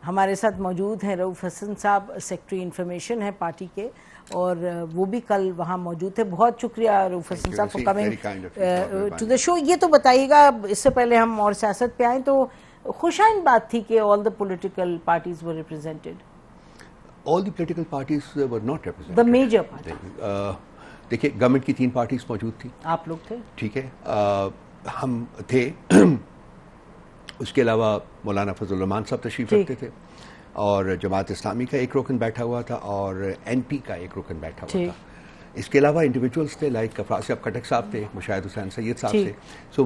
ہمارے ساتھ موجود ہیں رؤف حسن صاحب، سیکٹری انفارمیشن ہے پارٹی کے، اور وہ بھی کل وہاں موجود تھے. بہت شکریہ رؤف حسن صاحب فار کمنگ ٹو دا شو. یہ تو بتائیے گا، اس سے پہلے ہم اور سیاست پہ آئیں تو خوشائن بات تھی کہ all the political parties were represented. All the political parties were not represented. The major parties. دیکھیے گورنمنٹ کی 3 پارٹیز موجود تھی. آپ لوگ تھے؟ ٹھیک ہے، ہم تھے. اس کے علاوہ مولانا فضل الرحمان صاحب تشریف رکھتے تھے، اور جماعت اسلامی کا ایک رکن بیٹھا ہوا تھا، اور این پی کا ایک رکن بیٹھا ہوا تھا. اس کے علاوہ انڈیویجولس تھے، لائک افراز صاحب کھٹک صاحب تھے، مشاہد حسین سید صاحب تھے. سو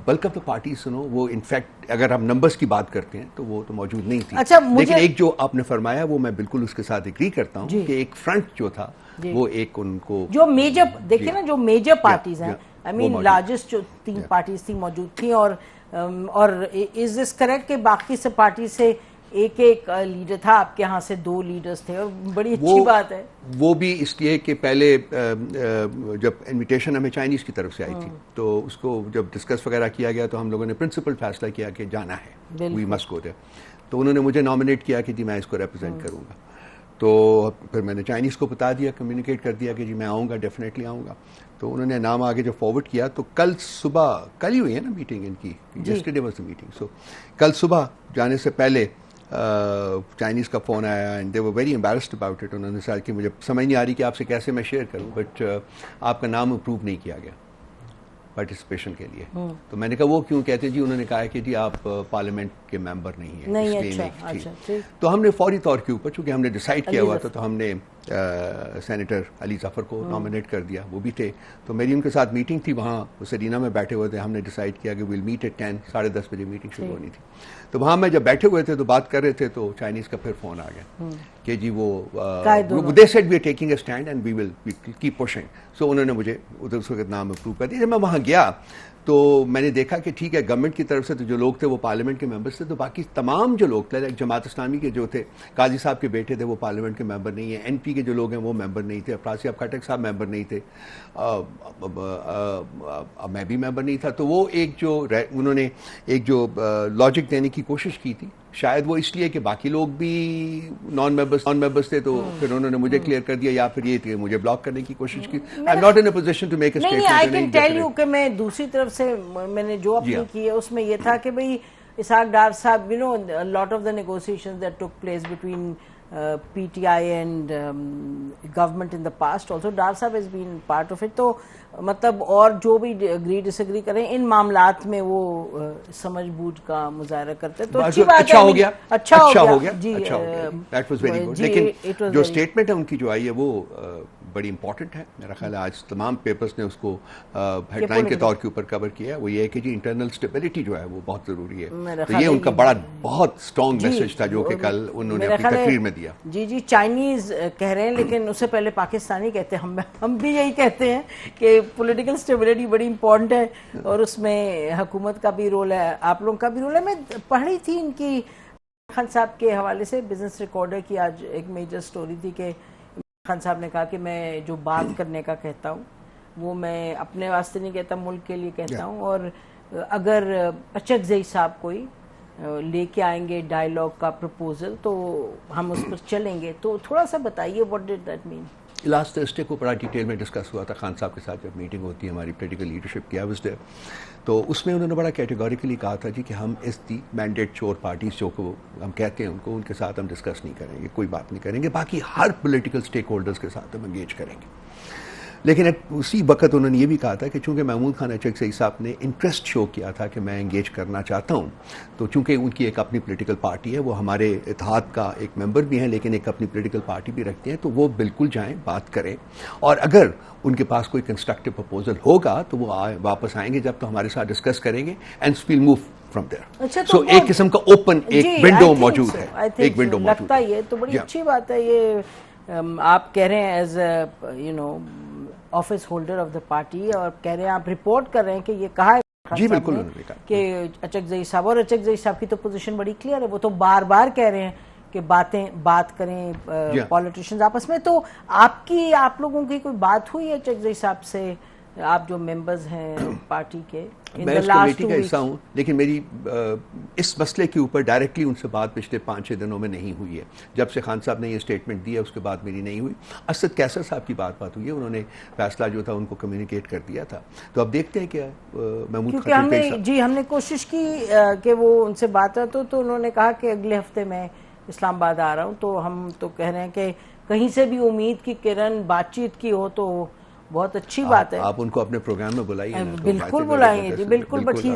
بلک آف دا پارٹیز وہ انفیکٹ اگر ہم نمبرز کی بات کرتے ہیں تو وہ تو موجود نہیں تھی. لیکن ایک جو آپ نے فرمایا وہ میں بالکل اس کے ساتھ ایگری کرتا ہوں کہ ایک فرنٹ جو تھا وہ ایک ان کو جو میجر دیکھیں نا، جو میجر پارٹیز ہیں، آئی مین لارجسٹ جو 3 پارٹیز تھی موجود تھیں. اور از دس کریکٹ کہ باقی سے پارٹی سے ایک لیڈر تھا، آپ کے ہاں سے 2 لیڈرز تھے، اور بڑی اچھی بات ہے. وہ بھی اس لیے کہ پہلے جب انویٹیشن ہمیں چائنیز کی طرف سے آئی تھی تو اس کو جب ڈسکس وغیرہ کیا گیا تو ہم لوگوں نے پرنسپل فیصلہ کیا کہ جانا ہے، وی مسٹ گو دیئر. تو انہوں نے مجھے نامینیٹ کیا کہ جی میں اس کو ریپرزینٹ کروں گا. تو پھر میں نے چائنیز کو بتا دیا، کمیونیکیٹ کر دیا کہ جی میں آؤں گا، ڈیفینیٹلی آؤں گا. تو انہوں نے نام آگے جو فارورڈ کیا، تو کل صبح، کل ہی ہوئی ہے نا میٹنگ ان کی، یسٹرڈے واز دی میٹنگ. سو کل صبح جانے سے پہلے چائنیز کا فون آیا، and they were very embarrassed about it. انہوں نے کہا کہ مجھے سمجھ نہیں آ رہی کہ آپ سے کیسے میں شیئر کروں، بٹ آپ کا نام اپروو نہیں کیا گیا پارٹیسپیشن کے لیے. تو میں نے کہا وہ کیوں؟ کہتے جی انہوں نے کہا کہ جی آپ پارلیمنٹ کے ممبر نہیں ہیں. تو ہم نے فوری طور کے اوپر، چونکہ ہم نے ڈیسائیڈ کیا ہوا تھا، تو ہم نے سینیٹر علی ظفر کو نامینیٹ کر دیا. وہ بھی تھے. تو میری ان کے ساتھ میٹنگ تھی وہاں سرینا میں بیٹھے ہوئے تھے. ہم نے ڈیسائیڈ کیا کہ ویل میٹ ایٹ 10، 10:30 بجے میٹنگ شروع ہونی تھی. تو وہاں میں جب بیٹھے ہوئے تھے تو بات کر رہے تھے تو چائنیز کا پھر فون آ گیا کہ جی وہ they said we are taking a stand and we will keep pushing. So انہوں نے مجھے ادھر اس وقت نام اپروو کر دیا. جب میں وہاں گیا تو میں نے دیکھا کہ ٹھیک ہے، گورنمنٹ کی طرف سے تو جو لوگ تھے وہ پارلیمنٹ کے ممبرس تھے، تو باقی تمام جو لوگ تھے، جماعت اسلامی کے جو تھے، قاضی صاحب کے بیٹے تھے وہ پارلیمنٹ کے ممبر نہیں ہیں، این پی کے جو لوگ ہیں وہ ممبر نہیں تھے، افراز صاحب کھٹک صاحب ممبر نہیں تھے، میں بھی ممبر نہیں تھا. تو وہ ایک جو انہوں نے ایک جو لاجک دینے کی کوشش کی تھی، شاید وہ اس لیے کہ باقی لوگ بھی نان ممبرس تھے، تو پھر انہوں نے مجھے کلیئر کر دیا، یا پھر یہ کہ مجھے بلاک کرنے کی کوشش کی. I am not in a position to make a statement. I can tell you کہ میں دوسری طرف سے میں نے جو اپنی کی ہے اس میں یہ تھا کہ بھئی اسحاق ڈار صاحب، you know lot of the negotiations that took place between PTI and government in the past also, Dar Sahab has been part of it. تو مطلب اور جو بھی اگری ڈس ایگری کریں ان معاملات میں وہ سمجھ بوجھ کا مظاہرہ کرتے، تو اچھی بات ہے. اچھا ہو گیا جی، دیٹ واز ویری گڈ. لیکن جو اسٹیٹمنٹ ہے ان کی جو آئی ہے وہ بڑی امپورٹنٹ ہے. میرا خیال ہے آج تمام پیپرز نے اس کو ہیڈ لائن کے طور کے اوپر کور کیا ہے. وہ یہ ہے کہ جی انٹرنل اسٹیبلٹی جو ہے وہ بہت ضروری ہے. تو یہ ان کا بہت اسٹرانگ میسج تھا جو کہ کل انہوں نے اپنی تقریر میں دیا. جی چائنیز کہہ رہے ہیں، لیکن اس سے پہلے پاکستانی کہتے ہیں. ہم بھی یہی کہتے ہیں کہ پولیٹیکل اسٹیبلٹی بڑی امپورٹنٹ ہے، اور اس میں حکومت کا بھی رول ہے، آپ لوگوں کا بھی رول ہے. میں پڑھ رہی تھی ان کی خان صاحب کے حوالے سے بزنس ریکارڈر کی آج ایک میجر سٹوری تھی کہ خان صاحب نے کہا کہ میں جو بات کرنے کا کہتا ہوں وہ میں اپنے واسطے نہیں کہتا، ملک کے لیے کہتا ہوں. اور اگر اچکزئی صاحب کوئی لے کے آئیں گے ڈائیلاگ کا پرپوزل تو ہم اس پر چلیں گے. تو تھوڑا سا بتائیے what did that mean. Last Thursday کو بڑا ڈیٹیل میں ڈسکس ہوا تھا خان صاحب کے ساتھ جب میٹنگ ہوتی ہے ہماری پولیٹیکل لیڈرشپ کی. تو اس میں انہوں نے بڑا کیٹیگوریکلی کہا تھا جی کہ ہم اس دی مینڈیٹ چور پارٹیز جو کو ہم کہتے ہیں ان کے ساتھ ہم ڈسکس نہیں کریں گے، کوئی بات نہیں کریں گے، باقی ہر پولیٹیکل اسٹیک ہولڈرز کے ساتھ ہم انگیج کریں گے. لیکن اسی وقت انہوں نے یہ بھی کہا تھا کہ چونکہ محمود خان اچکزئی صاحب نے انٹرسٹ شو کیا تھا کہ میں انگیج کرنا چاہتا ہوں، تو چونکہ ان کی ایک اپنی پولیٹیکل پارٹی ہے، وہ ہمارے اتحاد کا ایک ممبر بھی ہیں لیکن ایک اپنی پولیٹیکل پارٹی بھی رکھتے ہیں، تو وہ بالکل جائیں، بات کریں، اور اگر ان کے پاس کوئی کنسٹرکٹیو پرپوزل ہوگا تو وہ واپس آئیں گے جب تو ہمارے ساتھ ڈسکس کریں گے and we'll move from there. So ایک قسم کا اوپن ایک ونڈو موجود ہے، ایک ونڈو موجود لگتا ہے. تو بڑی اچھی بات ہے. یہ آپ کہہ رہے ہیں as you know office holder of the party, اور کہہ رہے ہیں آپ رپورٹ کر رہے ہیں کہ یہ کہا ہے جی بالکل کہ اچکزئی صاحب، اور اچکزئی صاحب کی تو پوزیشن بڑی کلیئر ہے، وہ تو بار بار کہہ رہے ہیں کہ بات کریں پولیٹیشنز آپس میں. تو آپ لوگوں کی کوئی بات ہوئی ہے اچکزئی صاحب سے آپ جو ممبرز ہیں پارٹی کے میں اس کمیٹی کا حصہ ہوں، لیکن میری اس مسئلے کے اوپر ڈائریکٹلی ان سے بات پچھلے 5-6 دنوں میں نہیں ہوئی ہے. جب سے خان صاحب نے یہ اسٹیٹمنٹ دیا اس کے بعد میری نہیں ہوئی. اسد کیسر صاحب کی بات ہوئی ہے، انہوں نے فیصلہ جو تھا ان کو کمیونیکیٹ کر دیا تھا. تو اب دیکھتے ہیں کہ محمود کیونکہ ہم نے کوشش کی کہ وہ ان سے بات ہے تو انہوں نے کہا کہ اگلے ہفتے میں اسلام آباد آ رہا ہوں. تو ہم تو کہہ رہے ہیں کہ کہیں سے بھی امید کی کرن بات چیت کی ہو تو بہت اچھی بات ہے. آپ ان کو اپنے پروگرام میں بلائیے. بالکل بلائیں گے جی، بالکل. بٹ ہی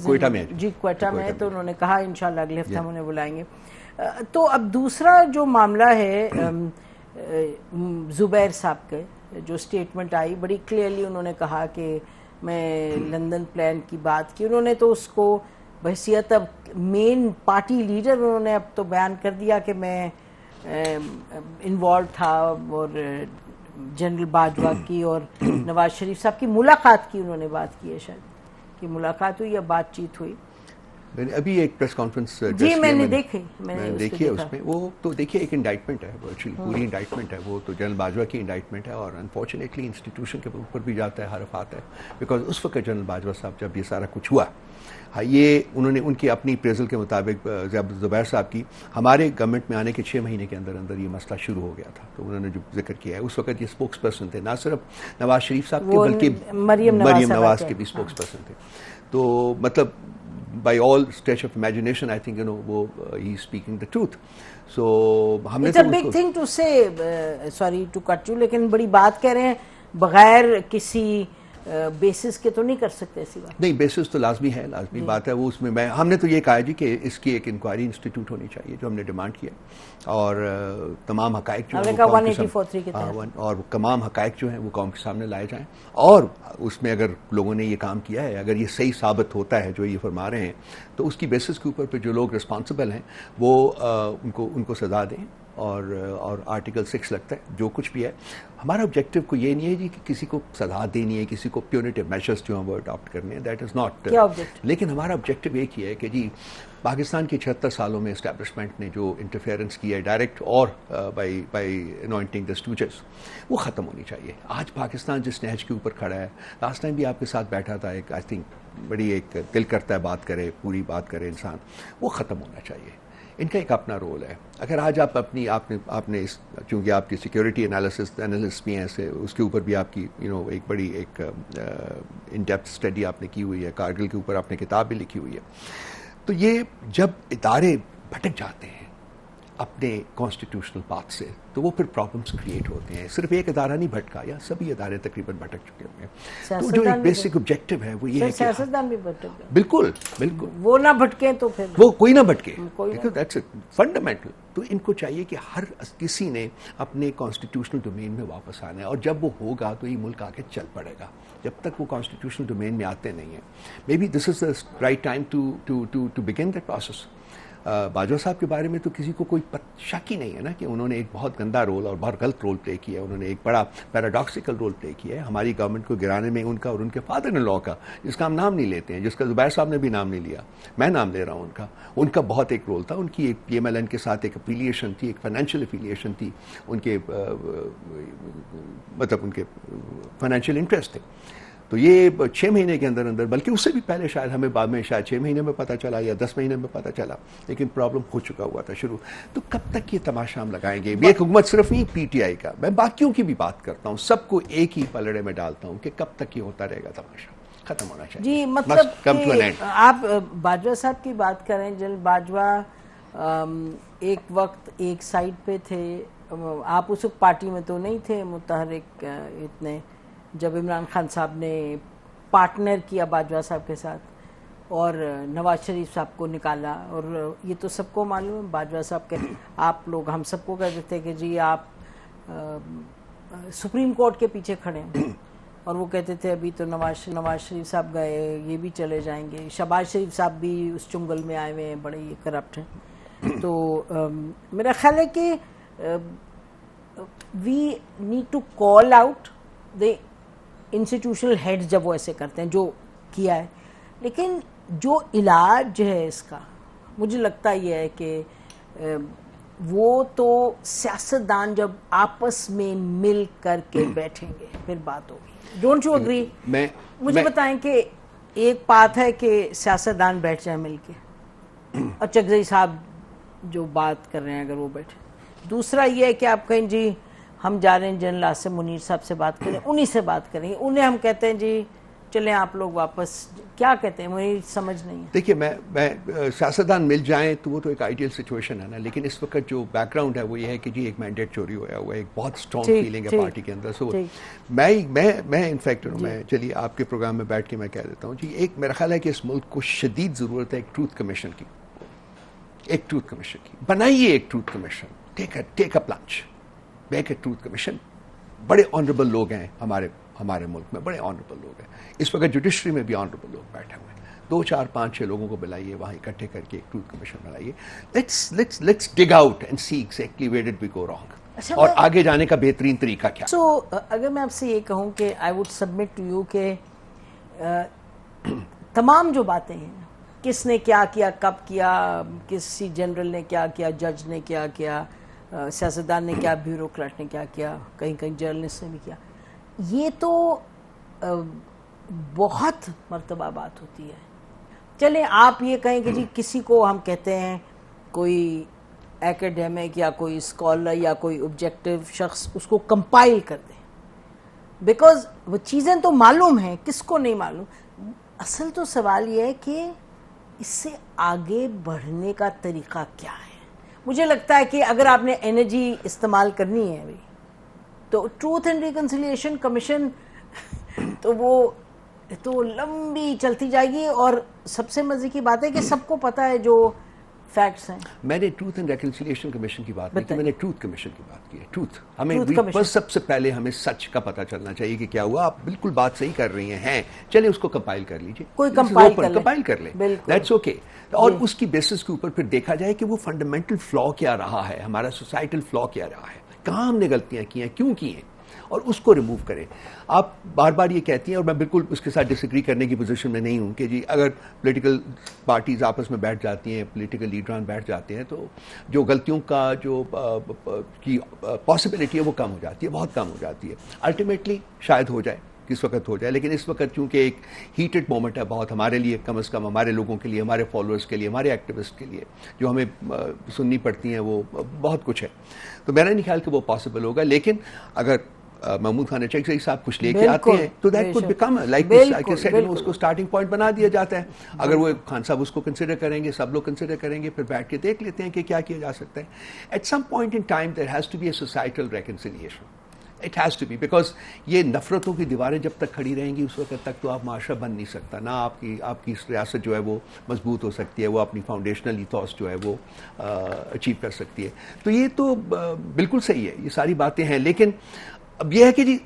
کوئٹہ میں جی کوئٹہ میں، تو انہوں نے کہا انشاءاللہ اگلے ہفتے ہم انہیں بلائیں گے. تو اب دوسرا جو معاملہ ہے زبیر صاحب کے جو اسٹیٹمنٹ آئی، بڑی کلیئرلی انہوں نے کہا کہ میں لندن پلان کی بات کی. انہوں نے تو اس کو بحیثیت اب مین پارٹی لیڈر انہوں نے اب تو بیان کر دیا کہ میں انوالو تھا، اور جنرل باجوہ کی اور نواز شریف صاحب کی ملاقات کی انہوں نے بات کی ہے، شاید کہ ملاقات ہوئی یا بات چیت ہوئی. میں نے ابھی ایک پریس کانفرنس جی میں نے دیکھی ہے اس میں. وہ تو دیکھیے ایک انڈائٹمنٹ ہے، ورچولی پوری انڈائٹمنٹ ہے. وہ تو جنرل باجوہ کی انڈائٹمنٹ ہے، اور انفارچونیٹلی انسٹیٹیوشن کے اوپر بھی جاتا ہے، حرف آتا ہے. بیکاز اس وقت جنرل باجوہ صاحب جب یہ سارا کچھ ہوا، یہ انہوں نے ان کی اپنی اپریزل کے مطابق زبیر صاحب کی ہمارے گورنمنٹ میں آنے کے 6 مہینے کے اندر اندر یہ مسئلہ شروع ہو گیا تھا. تو انہوں نے جو ذکر کیا ہے، اس وقت یہ اسپوکس پرسن تھے، نہ صرف نواز شریف صاحب کے بلکہ مریم نواز کے بھی اسپوکس پرسن تھے. تو مطلب by all stretch of imagination, I think, he's speaking the truth. So, it's a big thing to say, sorry to cut you, لیکن بڑی بات کہہ رہے ہیں، بغیر کسی بیسس کے تو نہیں کر سکتے ایسی بات. نہیں، بیسس تو لازمی ہے، لازمی بات ہے. وہ اس میں ہم نے تو یہ کہا جی کہ اس کی ایک انکوائری انسٹیٹیوٹ ہونی چاہیے، جو ہم نے ڈیمانڈ کیا. اور تمام حقائق جو ہیں اور تمام حقائق جو ہیں وہ قوم کے سامنے لائے جائیں. اور اس میں اگر لوگوں نے یہ کام کیا ہے، اگر یہ صحیح ثابت ہوتا ہے جو یہ فرما رہے ہیں، تو اس کی بیسس کے اوپر پہ جو لوگ رسپانسبل ہیں وہ ان کو سزا دیں. اور آرٹیکل 6 لگتا ہے جو کچھ بھی ہے. ہمارا آبجیکٹو کو یہ نہیں ہے جی کہ کسی کو سزا دینی ہے، کسی کو پیونیٹیو میجرز جو ہیں وہ اڈاپٹ کرنے ہیں. That is not. لیکن ہمارا آبجیکٹو ایک ہی ہے کہ جی پاکستان کی 76 سالوں میں اسٹیبلشمنٹ نے جو انٹرفیئرنس کی ہے ڈائریکٹ اور بائی انوائنٹنگ دا اسٹوجز، وہ ختم ہونی چاہیے. آج پاکستان جس نہج کے اوپر کھڑا ہے، لاسٹ ٹائم بھی آپ کے ساتھ بیٹھا تھا، ایک آئی تھنک بڑی ایک دل کرتا ہے بات کرے، پوری بات کرے انسان، وہ ختم ہونا چاہیے. ان کا ایک اپنا رول ہے. اگر آج آپ نے چونکہ آپ کی سیکیورٹی انالسٹ بھی ہیں، اس کے اوپر بھی آپ کی ایک بڑی ایک ان ڈیپتھ اسٹڈی آپ نے کی ہوئی ہے، کارگل کے اوپر آپ نے کتاب بھی لکھی ہوئی ہے. تو یہ جب ادارے بھٹک جاتے ہیں اپنے کانسٹیٹیوشنل پاتھ سے، تو وہ پھر پرابلمس کریٹ ہوتے ہیں. صرف ایک ادارہ نہیں بھٹکا، یا سبھی ادارے تقریباً بھٹک چکے ہوئے ہیں. تو جو ایک بیسک آبجیکٹو ہے وہ یہ ہے کہ سیاستدان بھی بھٹک، بالکل بالکل وہ نہ بھٹکیں تو پھر وہ کوئی نہ بھٹکے. That's fundamental. تو ان کو چاہیے کہ ہر کسی نے اپنے کانسٹیٹیوشنل ڈومین میں واپس آنا ہے، اور جب وہ ہوگا تو یہ ملک آگے چل پڑے گا. جب تک وہ کانسٹیٹیوشنل ڈومین میں آتے نہیں ہیں، maybe this is the right time to begin that process. Bajwa صاحب کے بارے میں تو کسی کو کوئی شک ہی نہیں ہے نا کہ انہوں نے ایک بہت گندا رول اور بہت غلط رول پلے کیا ہے. انہوں نے ایک بڑا پیراڈاکسیکل رول پلے کیا ہے ہماری گورنمنٹ کو گرانے میں، ان کا اور ان کے فادر ان لا کا، جس کا ہم نام نہیں لیتے ہیں، جس کا زبیر صاحب نے بھی نام نہیں لیا، میں نام لے رہا ہوں. ان کا بہت ایک رول تھا. ان کی ایک پی ایم ایل این کے ساتھ ایک افیلیشن تھی، ایک فائنینشیل افیلیشن تھی، ان کے مطلب ان کے فائنینشیل انٹرسٹ تھے. تو یہ 6 مہینے کے اندر اندر، بلکہ اس سے بھی پہلے شاید ہمیں بعد میں شاید 6 مہینے میں پتہ چلا یا 10 مہینے میں پتہ چلا، لیکن پرابلم ہو چکا ہوا تھا شروع. تو کب تک یہ تماشا ہم لگائیں گے؟ یہ حکومت صرف نہیں پی ٹی آئی کا، میں باقیوں کی بھی بات کرتا ہوں، سب کو ایک ہی پلڑے میں ڈالتا ہوں کہ کب تک یہ ہوتا رہے گا تماشا. ختم ہونا چاہیے. جی مطلب آپ باجوہ صاحب کی بات کریں، جنرل باجوہ ایک وقت ایک سائڈ پہ تھے. آپ اس وقت پارٹی میں تو نہیں تھے متحرک اتنے، جب عمران خان صاحب نے پارٹنر کیا باجوہ صاحب کے ساتھ اور نواز شریف صاحب کو نکالا. اور یہ تو سب کو معلوم ہے، باجوہ صاحب کے آپ لوگ ہم سب کو کہتے تھے کہ جی آپ سپریم کورٹ کے پیچھے کھڑے ہیں، اور وہ کہتے تھے ابھی تو نواز شریف صاحب گئے، یہ بھی چلے جائیں گے. شہباز شریف صاحب بھی اس چنگل میں آئے ہوئے ہیں، بڑے یہ کرپٹ ہیں. تو میرا خیال ہے کہ we need to call out the institutional head جب وہ ایسے کرتے ہیں جو کیا ہے. لیکن جو علاج ہے اس کا، مجھے لگتا یہ ہے کہ وہ تو سیاستدان جب آپس میں مل کر کے بیٹھیں گے پھر بات ہوگی. Don't you agree? مجھے بتائیں کہ ایک بات ہے کہ سیاستدان بیٹھ جائیں مل کے اور چکزئی صاحب جو بات کر رہے ہیں اگر وہ بیٹھے، دوسرا یہ ہے کہ آپ کہیں جی ہم جا رہے ہیں جنرل آصف منیر صاحب سے بات کریں، انہی سے بات کریں گے، انہیں ہم کہتے ہیں جی چلیں آپ لوگ واپس، کیا کہتے ہیں مجھے سمجھ نہیں ہے. دیکھیے میں سیاستدان مل جائیں تو وہ تو ایک آئیڈیل سچویشن ہے نا، لیکن اس وقت جو بیک گراؤنڈ ہے وہ یہ ہے کہ جی ایک مینڈیٹ چوری ہوا ہوا ہے، ایک بہت اسٹرانگ فیلنگ ہے پارٹی کے اندر. سو میں انفیکٹ میں چلیے آپ کے پروگرام میں بیٹھ کے میں کہہ دیتا ہوں جی، ایک میرا خیال ہے کہ اس ملک کو شدید ضرورت ہے ایک ٹروتھ کمیشن کی، ایک ٹروتھ کمیشن کی. بنائیے ایک truth commission, take a plunge, make a truth commission. بڑے آنریبل لوگ ہیں ہمارے ملک میں، بڑے آنریبل لوگ ہیں. اس وقت جوڈیشری میں بھی آنریبل لوگ بیٹھے ہوئے ہیں. 2 4 5 6 لوگوں کو بلائیے، وہاں اکٹھے کر کے ایک ٹروتھ کمیشن بنائیے. Let's dig out and see exactly where did we go wrong, اور آگے جانے کا بہترین طریقہ کیا. سو اگر میں آپ سے یہ کہوں کہ I would submit to you کہ تمام جو باتیں ہیں، کس نے کیا کیا، کب کیا، کسی جنرل نے کیا کیا، جج نے کیا کیا، سیاستدان نے کیا، بیوروکریٹ نے کیا کیا، کہیں کہیں جرنلسٹ نے بھی کیا، یہ تو بہت مرتبہ بات ہوتی ہے. چلیں آپ یہ کہیں کہ جی کسی کو ہم کہتے ہیں کوئی ایکیڈیمک یا کوئی اسکالر یا کوئی آبجیکٹو شخص اس کو کمپائل کر دے، بیکاز وہ چیزیں تو معلوم ہیں، کس کو نہیں معلوم. اصل تو سوال یہ ہے کہ اس سے آگے بڑھنے کا طریقہ کیا ہے. مجھے لگتا ہے کہ اگر آپ نے انرجی استعمال کرنی ہے ابھی تو ٹروتھ اینڈ ریکنسیلیشن کمیشن تو وہ تو لمبی چلتی جائے گی، اور سب سے مزے کی بات ہے کہ سب کو پتا ہے جو فیکٹس ہیں. میں نے ٹروتھ اینڈ ریکنسیلیشن کمیشن کی بات نہیں کی، میں نے ٹروتھ کمیشن کی بات کی ہے. ٹروتھ ہمیں سب سے پہلے ہمیں سچ کا پتہ چلنا چاہیے کہ کیا ہوا. آپ بالکل بات صحیح کر رہی ہیں، چلیں اس کو کمپائل کر لیجیے، کوئی کمپائل کر لیں، دیٹس اوکے. اور اس کی بیسس کے اوپر پھر دیکھا جائے کہ وہ فنڈامنٹل فلا کیا رہا ہے، ہمارا سوسائٹل فلا کیا رہا ہے، کہاں ہم نے غلطیاں کی ہیں، کیوں کی ہیں، اور اس کو ریموو کریں. آپ بار بار یہ کہتی ہیں اور میں بالکل اس کے ساتھ ڈس ایگری کرنے کی پوزیشن میں نہیں ہوں کہ جی اگر پولیٹیکل پارٹیز آپس میں بیٹھ جاتی ہیں، پولیٹیکل لیڈران بیٹھ جاتے ہیں تو جو غلطیوں کا جو کی پاسبلٹی ہے وہ کم ہو جاتی ہے، بہت کم ہو جاتی ہے. الٹیمیٹلی شاید ہو جائے، کس وقت ہو جائے، لیکن اس وقت چونکہ ایک ہیٹڈ مومنٹ ہے بہت ہمارے لیے، کم از کم ہمارے لوگوں کے لیے، ہمارے فالوورز کے لیے، ہمارے ایکٹیوسٹ کے لیے جو ہمیں سننی پڑتی ہیں، وہ بہت کچھ ہے. تو میرا نہیں خیال کہ وہ پاسبل ہوگا. لیکن اگر محمود خان چکزئی صاحب کچھ لے کے آتے ہیں تو دیٹ کوڈ بیکم لائک اس کو اسٹارٹنگ پوائنٹ بنا دیا جاتا ہے. اگر وہ خان صاحب اس کو کنسیڈر کریں گے، سب لوگ کنسیڈر کریں گے، پھر بیٹھ کے دیکھ لیتے ہیں کہ کیا کیا جا سکتا ہے. At some point in time there has to be a societal reconciliation. It has to be, because یہ نفرتوں کی دیواریں جب تک کھڑی رہیں گی اس وقت تک تو آپ معاشرہ بن نہیں سکتا، نہ آپ کی ریاست جو ہے وہ مضبوط ہو سکتی ہے، وہ اپنی فاؤنڈیشنل ایتھوس جو ہے وہ اچیو کر سکتی ہے. تو یہ تو بالکل صحیح ہے، یہ ساری باتیں ہیں. لیکن اب یہ ہے کہ جی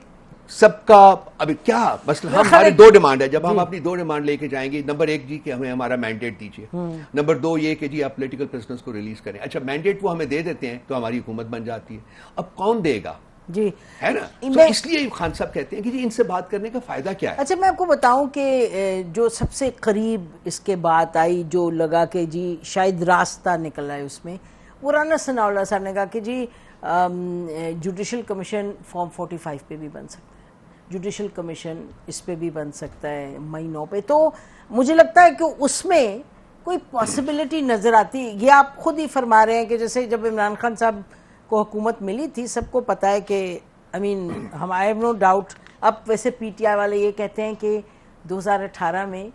سب کا ابھی کیا مسئلہ، ہمارے 2 ڈیمانڈ ہے. جب ہم اپنی 2 ڈیمانڈ لے کے جائیں گے، نمبر 1 جی کہ ہمیں ہمارا مینڈیٹ دیجیے، نمبر 2 یہ کہ جی آپ پولیٹیکل پرزنرز کو ریلیز کریں. اچھا مینڈیٹ وہ ہمیں دے دیتے ہیں تو ہماری حکومت بن جاتی ہے. اب کون دے گا؟ جی ہے نا. تو اس لیے خان صاحب کہتے ہیں کہ جی ان سے بات کرنے کا فائدہ کیا ہے. اچھا میں آپ کو بتاؤں کہ جو سب سے قریب اس کے بات آئی، جو لگا کہ جی شاید راستہ نکلا ہے اس میں، وہ رانا ثناء اللہ صاحب نے کہا کہ جی جوڈیشل کمیشن فارم 45 پہ بھی بن سکتا ہے، جوڈیشل کمیشن اس پہ بھی بن سکتا ہے مئی 9 پہ. تو مجھے لگتا ہے کہ اس میں کوئی پاسبلٹی نظر آتی. یہ آپ خود ہی فرما رہے ہیں کہ جیسے جب عمران خان صاحب کو حکومت ملی تھی، سب کو پتا ہے کہ آئی ہیو نو ڈاؤٹ. اب ویسے پی ٹی آئی والے یہ کہتے ہیں کہ 2018 میں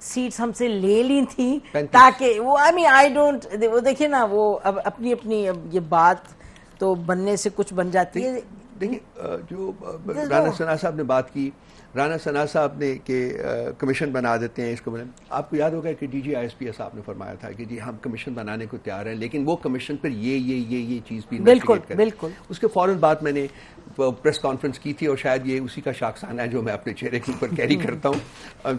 سیٹس ہم سے لے لی تھیں تاکہ وہ آئی ڈونٹ، وہ دیکھیں نا، وہ اب اپنی یہ بات تو بننے سے کچھ بن جاتی ہے. دیکھیں جو رانا ثناء صاحب نے بات کی، رانا ثناء صاحب نے کہ کمیشن بنا دیتے ہیں اس کو. آپ کو یاد ہوگا کہ D G I S P صاحب نے فرمایا تھا کہ جی ہم کمیشن بنانے کو تیار ہیں، لیکن وہ کمیشن پر یہ چیز بھی انویسٹیگیٹ کریں. بالکل. اس کے فوراً بعد میں نے پریس کانفرنس کی تھی، اور شاید یہ اسی کا شاخسانہ ہے جو میں اپنے چہرے کے اوپر کیری کرتا ہوں.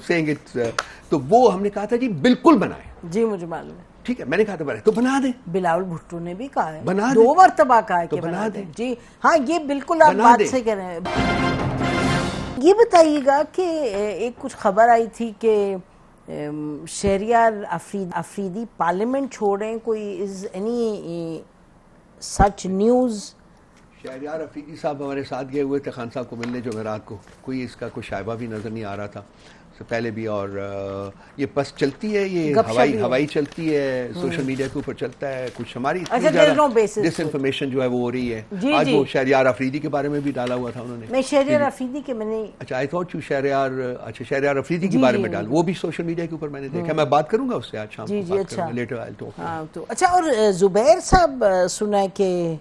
تو وہ ہم نے کہا تھا جی بالکل بنائیں. جی مجھے معلوم ہے. ٹھیک ہے، میں نے کہا تھا بنائیں تو بنا دیں. بلاول بھٹو نے بھی کہا ہے، بنا 2 مرتبہ کہا ہے کہ بنا دیں. جی ہاں، یہ بالکل آپ بات سے کہہ رہے ہیں. یہ بتائیے گا کہ ایک کچھ خبر آئی تھی کہ شہریار افریدی پارلیمنٹ چھوڑیں، کوئی is any such news? Shehryar Afridi صاحب ہمارے ساتھ گئے ہوئے تھے خان صاحب کو ملنے جمعرات کو. کوئی اس کا کوئی شائبہ بھی نظر نہیں آ رہا تھا سے پہلے بھی. اور یہ بس چلتی ہے, یہ ہوائی چلتی ہے, سوشل میڈیا کے اوپر چلتا ہے, کچھ ہماری ڈس انفارمیشن جو ہے وہ ہو رہی ہے. آج وہ شہریار افریدی کے بارے میں بھی ڈالا ہوا تھا انہوں نے. میں شہریار افریدی کے میں نے اچھا I thought you Shehryar Afridi کے بارے میں ڈال, وہ بھی سوشل میڈیا کے اوپر میں نے دیکھا. میں بات کروں گا اس سے آج شام کو. اچھا لیٹر آئی ٹاک. تو اچھا, اور زبیر صاحب سنا ہے کہ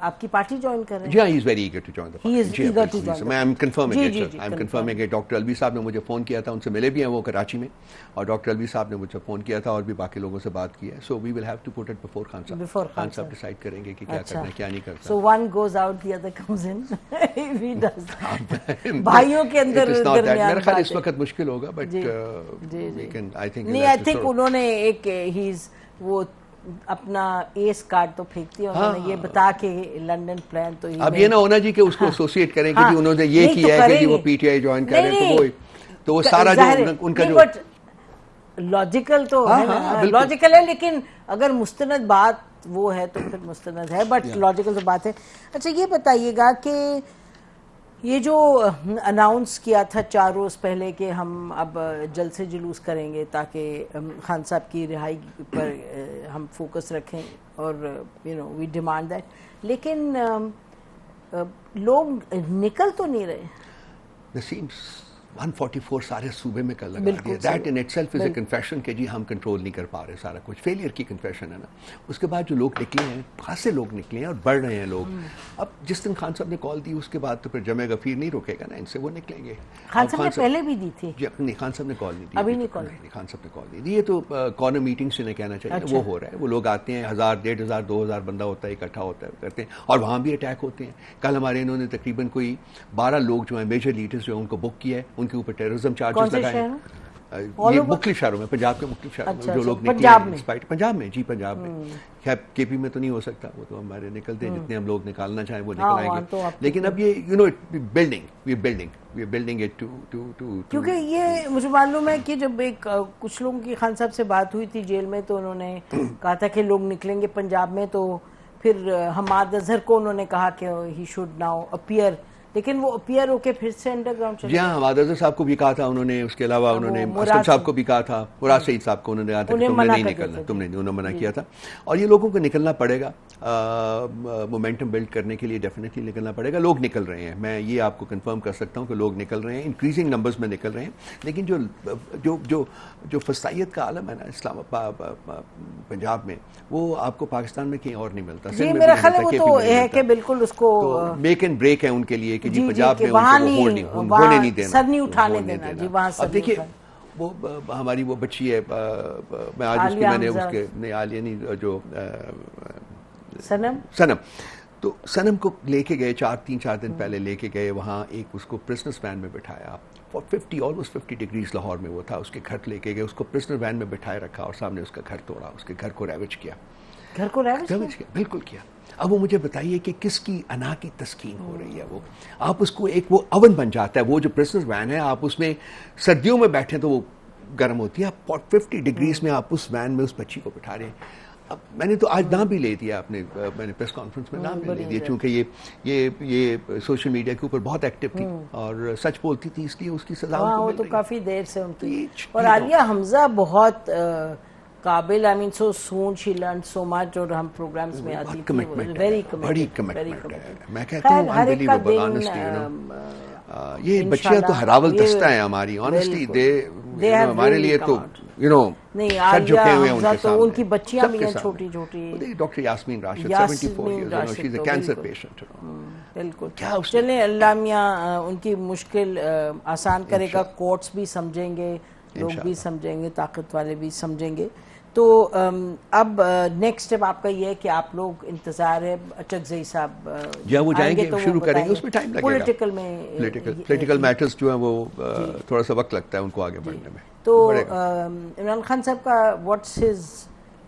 آپ کی پارٹی جوائن کر رہے ہیں. جی ہاں, he is very eager to join the party. میں I am confirming it. Doctor Alvi صاحب نے مجھے فون کیا تھا, ان سے ملے بھی ہیں وہ کراچی میں, اور ڈاکٹر الوی صاحب نے مجھ سے فون کیا تھا اور بھی باقی لوگوں سے بات کی ہے. So we will have to put it before Khan صاحب. خان صاحب ڈیسائیڈ کریں گے کہ کیا کرنا ہے کیا نہیں کرنا. So one goes out the other comes in. He does بھائیوں کے اندر درمیان. میرا خیال اس وقت مشکل ہوگا, but we can I think. نہیں, آئی تھنک انہوں نے ایک وہ اپنا ایس کارڈ تو پھینکتی ہے, انہوں نے یہ بتا کے لنڈن پلان. تو اب یہ نہ ہونا جی کہ اس کو ایسوسیٹ کریں کہ انہوں نے یہ کیا ہے کہ وہ پی ٹی آئی جوائن کر رہے ہیں, تو وہ سارا جو ان کا جو لاجیکل تو لاجیکل ہے, لیکن اگر مستند بات وہ ہے تو پھر مستند ہے, بٹ لاجیکل تو بات ہے. اچھا یہ بتائیے گا کہ یہ جو اناؤنس کیا تھا 4 روز پہلے کہ ہم اب جلد سے جلوس کریں گے تاکہ خان صاحب کی رہائی پر ہم فوکس رکھیں, اور وی ڈیمانڈ دیٹ, لیکن لوگ نکل تو نہیں رہے. نسیم 144 سارے صوبے میں کل لگا دیا. That in it self is a confession کہ جی ہم کنٹرول نہیں کر پا رہے سارا کچھ. فیلئر کی کنفیشن ہے نا. اس کے بعد جو لوگ نکلے ہیں, خاصے لوگ نکلے ہیں اور بڑھ رہے ہیں لوگ. اب جس دن خان صاحب نے کال دی اس کے بعد تو پھر جمع غفیر نہیں رکے گا نا, ان سے وہ نکلیں گے. خان صاحب نے پہلے بھی دی تھی. جی نہیں, خان صاحب نے کال نہیں دی. ابھی نہیں کال. خان صاحب نے کال نہیں دی. یہ تو کارنر میٹنگ سے کہنا چاہیے وہ ہو رہا ہے. وہ لوگ آتے ہیں, 1000 1500 2000 بندہ ہوتا ہے, اکٹھا ہوتا ہے, کرتے ہیں, اور وہاں بھی اٹیک ہوتے ہیں. کل ہمارے انہوں نے تقریباً کوئی 12 لوگ جو ہیں میجر لیڈرز جو ہیں ان کو بک کیا ہے, ان کے اوپر ٹیررزم چارجز لگائے. یہ مختلف شہروں میں, پنجاب کے مختلف شہروں میں جو لوگ نکلے ہیں. پنجاب میں, جی پنجاب میں. کے پی میں تو نہیں ہو سکتا, وہ تو ہمارے نکلتے ہیں, جتنے ہم لوگ نکالنا چاہیں وہ نکل آئیں گے. لیکن اب یہ بلڈنگ اٹ ٹو کیونکہ یہ مجھے معلوم ہے کہ جب کچھ لوگوں کی خان صاحب سے بات ہوئی تھی جیل میں, تو انہوں نے کہا تھا کہ لوگ نکلیں گے پنجاب میں, تو پھر حماد اظہر کو انہوں نے کہا کہ ہی شوڈ ناؤ اپیئر, لیکن وہ اپیئر ہو کے پھر سے انڈر گراؤنڈ چلے. جی ہاں, حماد اظہر صاحب کو بھی کہا تھا انہوں نے, اس کے علاوہ انہوں نے اسلم صاحب کو بھی کہا تھا, مراد سعید صاحب کو انہوں نے کہا تھا کہ تم نے نہیں نکلنا, تم نے, انہوں نے منع کیا تھا. اور یہ لوگوں کو نکلنا پڑے گا, مومنٹم بلڈ کرنے کے لیے ڈیفینیٹلی نکلنا پڑے گا. لوگ نکل رہے ہیں, میں یہ آپ کو کنفرم کر سکتا ہوں کہ لوگ نکل رہے ہیں, انکریزنگ نمبرز میں نکل رہے ہیں. لیکن جو فسائیت کا عالم ہے نا اسلام پنجاب میں, وہ آپ کو پاکستان میں کہیں اور نہیں ملتا. جی میرا خیال ہے وہ تو ہے کہ بالکل اس کو میک اینڈ بریک ہے ان کے لیے کہ جی پنجاب میں ہونے نہیں دینا, سر نہیں اٹھانے دینا. جی وہاں اب دیکھیے وہ ہماری وہ بچی ہے, میں آج اس کی میں نے اس کے نہیں عالیہ نہیں جو سنم, تو سنم کو لے کے گئے 3-4 دن پہلے لے کے گئے وہاں, ایک اس کو پرسنرز وین میں بٹھایا. آلموسٹ 50 ڈگریز لاہور میں وہ تھا, اس کے گھر لے کے گئے, اس کو پرسنر وین میں بٹھائے رکھا اور سامنے اس کا گھر توڑا, اس کے گھر کو ریویج کیا. گھر کو ریویج کیا, بالکل کیا. اب وہ مجھے بتائیے کہ کس کی انا کی تسکین ہو رہی ہے. وہ آپ اس کو ایک وہ اون بن جاتا ہے, وہ جو پرسنر وین ہے, آپ اس میں سردیوں میں بیٹھیں تو وہ گرم ہوتی ہے, آپ 50 ڈگریز میں آپ اس وین میں اس بچی کو بٹھا رہے ہیں. اب میں نے تو آج نام بھی لے دیا, میں نے پریس کانفرنس میں نام بھی لے دیا, چونکہ یہ سوشل میڈیا کے اوپر بہت ایکٹیو تھی اور سچ بولتی تھی, اس لیے اس کی سزا وہ تو کافی دیر سے ان کی. اور عالیہ حمزہ بہت قابل, I mean so soon she learned so much, اور ہم پروگرامز میں آتی تھی, بڑی کمٹمنٹ ہے. میں کہتا ہوں unbelievable honestly, یہ بچیاں تو ہراول دستہ ہیں ہماری, honestly ہمارے لیے تو نہیں. عالیہ حمزہ تو ان کی بچیاں بھی ہیں چھوٹی چھوٹی. Doctor Yasmin Rashid 74 years, she's a cancer patient. بالکل. چلیں اللہ میاں ان کی مشکل آسان کرے گا, کورٹس بھی سمجھیں گے, لوگ بھی سمجھیں گے, طاقت والے بھی سمجھیں گے. تو اب نیکسٹ اسٹیپ آپ کا یہ ہے کہ آپ لوگ انتظار ہے چکزئی صاحب جب وہ جائیں گے شروع کریں گے, اس میں ٹائم لگے گا. پولیٹیکل میں پولیٹیکل میٹرز جو ہیں وہ تھوڑا سا وقت لگتا ہے ان کو آگے بڑھنے میں. تو عمران خان صاحب کا واٹس ہز